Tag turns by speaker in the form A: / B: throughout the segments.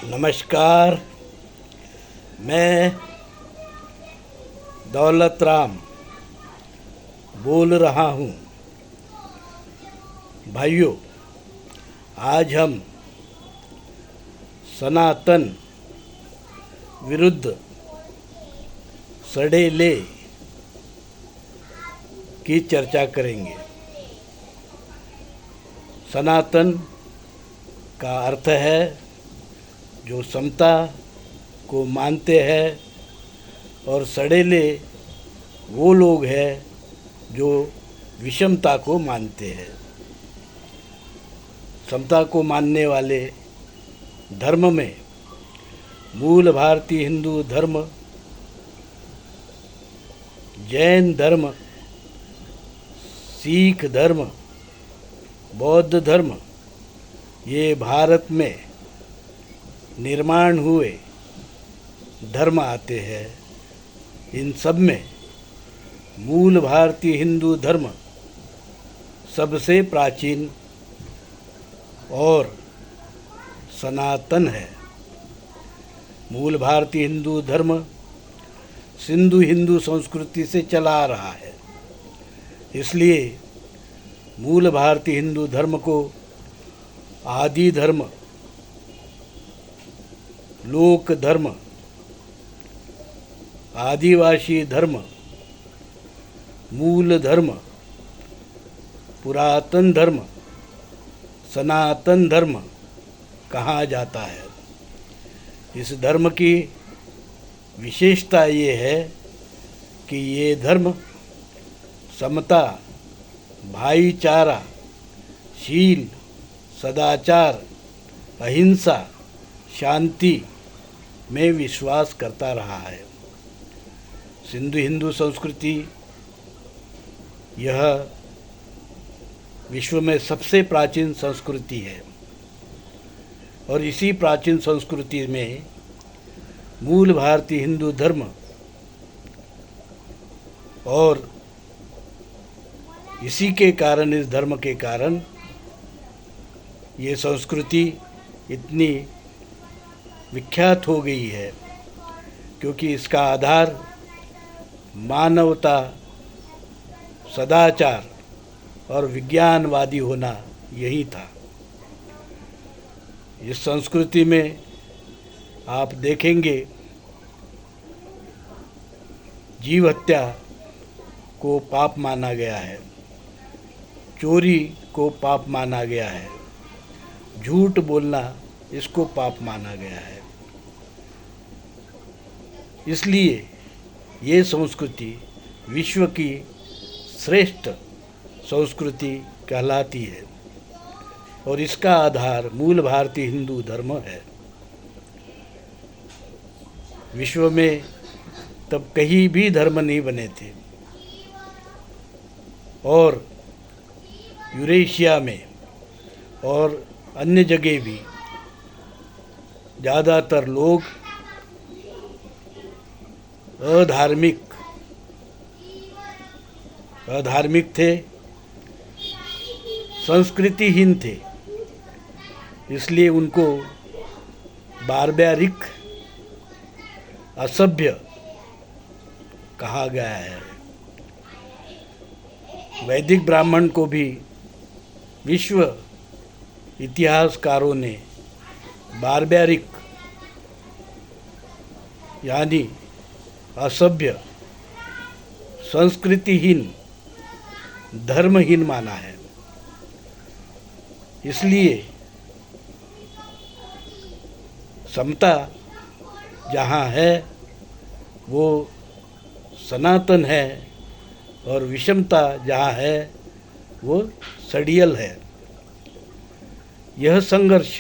A: नमस्कार। मैं दौलत राम बोल रहा हूँ। भाइयों, आज हम सनातन विरुद्ध सड़ेले की चर्चा करेंगे। सनातन का अर्थ है जो समता को मानते हैं, और सड़ेले वो लोग हैं जो विषमता को मानते हैं। समता को मानने वाले धर्म में मूल भारतीय हिंदू धर्म, जैन धर्म, सिख धर्म, बौद्ध धर्म, ये भारत में निर्माण हुए धर्म आते हैं। इन सब में मूल भारतीय हिंदू धर्म सबसे प्राचीन और सनातन है। मूल भारतीय हिंदू धर्म सिंधु हिंदू संस्कृति से चला आ रहा है। इसलिए मूल भारतीय हिंदू धर्म को आदि धर्म, लोक धर्म, आदिवासी धर्म, मूल धर्म, पुरातन धर्म, सनातन धर्म कहा जाता है। इस धर्म की विशेषता ये है कि ये धर्म समता, भाईचारा, शील, सदाचार, अहिंसा, शांति में विश्वास करता रहा है। सिंधु हिंदू संस्कृति यह विश्व में सबसे प्राचीन संस्कृति है, और इसी प्राचीन संस्कृति में मूल भारतीय हिंदू धर्म और इसी के कारण, इस धर्म के कारण ये संस्कृति इतनी विख्यात हो गई है, क्योंकि इसका आधार मानवता, सदाचार और विज्ञानवादी होना यही था। इस संस्कृति में आप देखेंगे जीव हत्या को पाप माना गया है, चोरी को पाप माना गया है, झूठ बोलना इसको पाप माना गया है। इसलिए ये संस्कृति विश्व की श्रेष्ठ संस्कृति कहलाती है, और इसका आधार मूल भारतीय हिंदू धर्म है। विश्व में तब कहीं भी धर्म नहीं बने थे, और यूरेशिया में और अन्य जगह भी ज़्यादातर लोग अधार्मिक थे, संस्कृतिहीन थे। इसलिए उनको बारबैरिक, असभ्य कहा गया है। वैदिक ब्राह्मण को भी विश्व इतिहासकारों ने बारबैरिक यानी असभ्य, संस्कृतिहीन, धर्महीन माना है। इसलिए समता जहाँ है वो सनातन है, और विषमता जहाँ है वो सड़ियल है। यह संघर्ष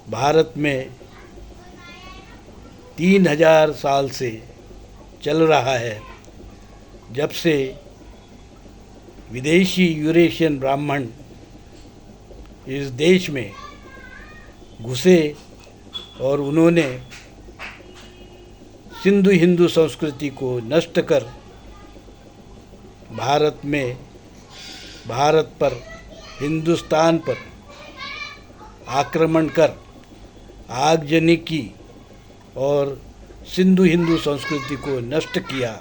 A: भारत में 3000 साल से चल रहा है, जब से विदेशी यूरेशियन ब्राह्मण इस देश में घुसे और उन्होंने सिंधु हिंदू संस्कृति को नष्ट कर भारत पर, हिंदुस्तान पर आक्रमण कर आगजनी की और सिंधु हिंदू संस्कृति को नष्ट किया।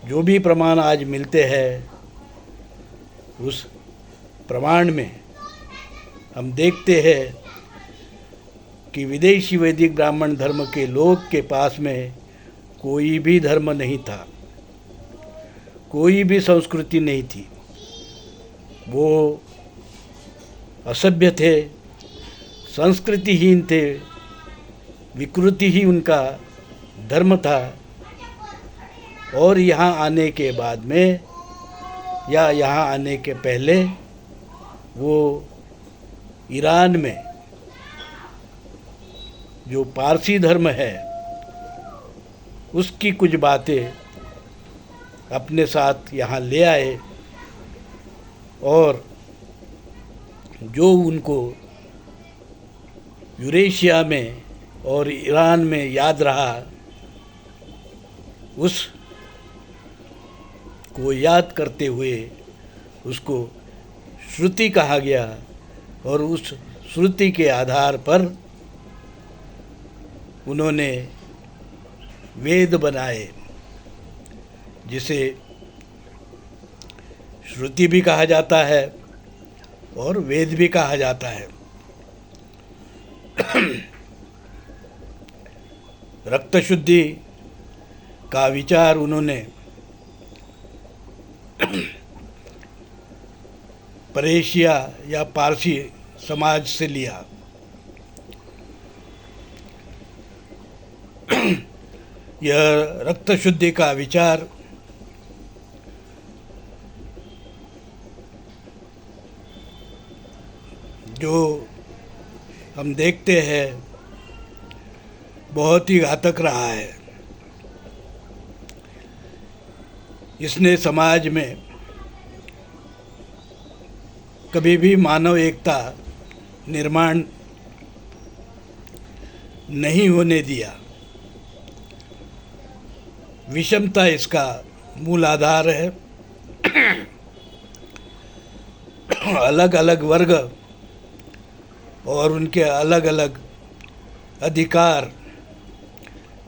A: जो भी प्रमाण आज मिलते हैं उस प्रमाण में हम देखते हैं कि विदेशी वैदिक ब्राह्मण धर्म के लोग के पास में कोई भी धर्म नहीं था, कोई भी संस्कृति नहीं थी। वो असभ्य थे, संस्कृतिहीन थे, विकृति ही उनका धर्म था। और यहाँ आने के बाद में या यहाँ आने के पहले वो ईरान में जो पारसी धर्म है उसकी कुछ बातें अपने साथ यहाँ ले आए और जो उनको यूरेशिया में और ईरान में याद रहा उस को याद करते हुए उसको श्रुति कहा गया और उस श्रुति के आधार पर उन्होंने वेद बनाए, जिसे श्रुति भी कहा जाता है और वेद भी कहा जाता है। रक्त शुद्धि का विचार उन्होंने परेशिया या पारसी समाज से लिया। यह रक्त शुद्धि का विचार जो हम देखते हैं बहुत ही घातक रहा है। इसने समाज में कभी भी मानव एकता निर्माण नहीं होने दिया। विषमता इसका मूल आधार है। अलग अलग वर्ग और उनके अलग अलग अधिकार,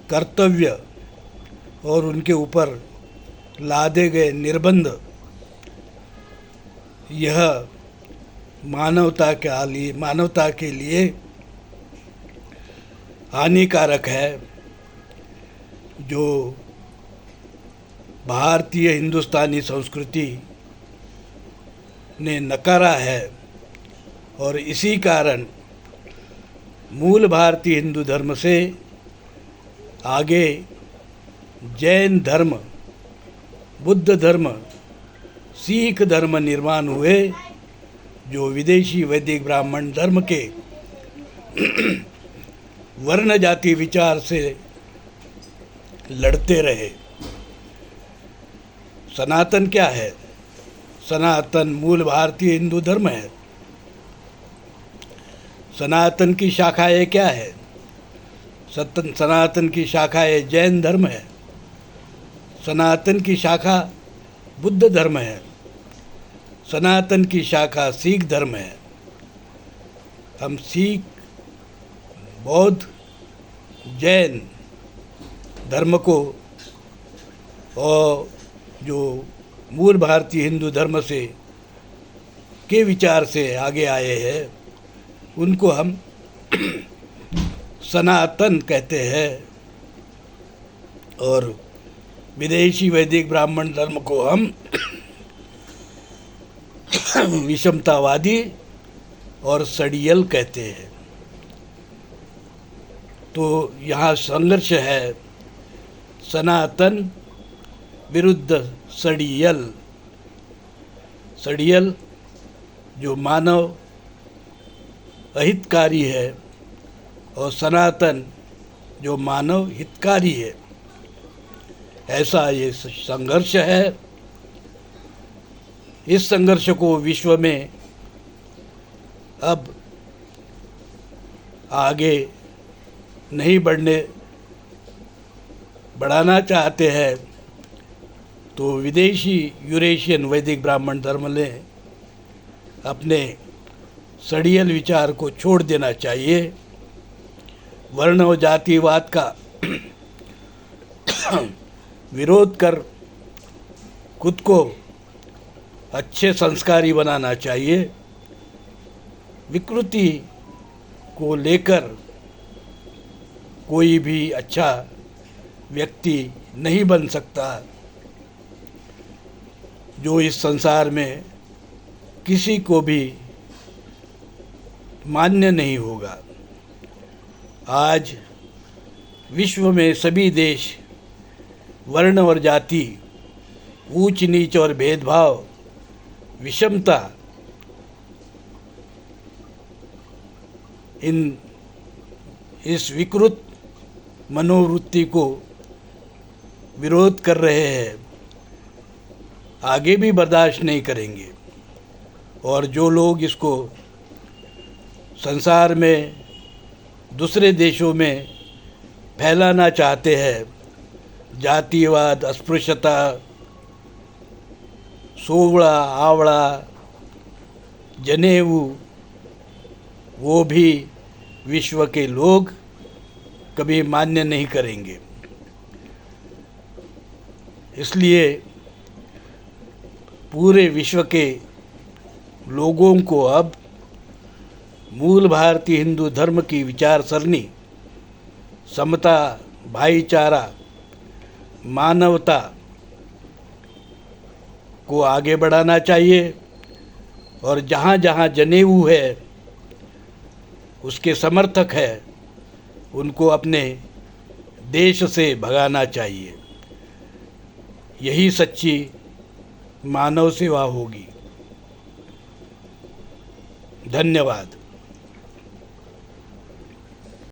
A: कर्तव्य और उनके ऊपर लादे गए निर्बंध, यह मानवता के लिए हानिकारक है। जो भारतीय हिंदुस्तानी संस्कृति ने नकारा है और इसी कारण मूल भारतीय हिंदू धर्म से आगे जैन धर्म, बुद्ध धर्म, सिख धर्म निर्माण हुए, जो विदेशी वैदिक ब्राह्मण धर्म के वर्ण जाति विचार से लड़ते रहे। सनातन क्या है? सनातन मूल भारतीय हिंदू धर्म है। सनातन की शाखाएं क्या है? सनातन की शाखाएं जैन धर्म है। सनातन की शाखा बुद्ध धर्म है। सनातन की शाखा सिख धर्म है। हम सिख, बौद्ध, जैन धर्म को और जो मूल भारतीय हिंदू धर्म से के विचार से आगे आए हैं उनको हम सनातन कहते हैं और विदेशी वैदिक ब्राह्मण धर्म को हम विषमतावादी और सड़ियल कहते हैं। तो यहाँ संघर्ष है सनातन विरुद्ध सड़ियल। सड़ियल जो मानव अहितकारी है और सनातन जो मानव हितकारी है। ऐसा ये संघर्ष है। इस संघर्ष को विश्व में अब आगे नहीं बढ़ाना चाहते हैं तो विदेशी यूरेशियन वैदिक ब्राह्मण धर्म ने अपने सड़ियल विचार को छोड़ देना चाहिए। वर्ण और जातिवाद का विरोध कर खुद को अच्छे संस्कारी बनाना चाहिए। विकृति को लेकर कोई भी अच्छा व्यक्ति नहीं बन सकता, जो इस संसार में किसी को भी मान्य नहीं होगा। आज विश्व में सभी देश वर्ण और जाति, ऊंच नीच और भेदभाव, विषमता, इस विकृत मनोवृत्ति को विरोध कर रहे हैं, आगे भी बर्दाश्त नहीं करेंगे। और जो लोग इसको संसार में दूसरे देशों में फैलाना चाहते हैं, जातिवाद, अस्पृश्यता, सोवड़ा आवड़ा, जनेऊ, वो भी विश्व के लोग कभी मान्य नहीं करेंगे। इसलिए पूरे विश्व के लोगों को अब मूल भारतीय हिंदू धर्म की विचार सरणी, समता, भाईचारा, मानवता को आगे बढ़ाना चाहिए। और जहाँ जहाँ जनेऊ है, उसके समर्थक है, उनको अपने देश से भगाना चाहिए। यही सच्ची मानव सेवा होगी। धन्यवाद।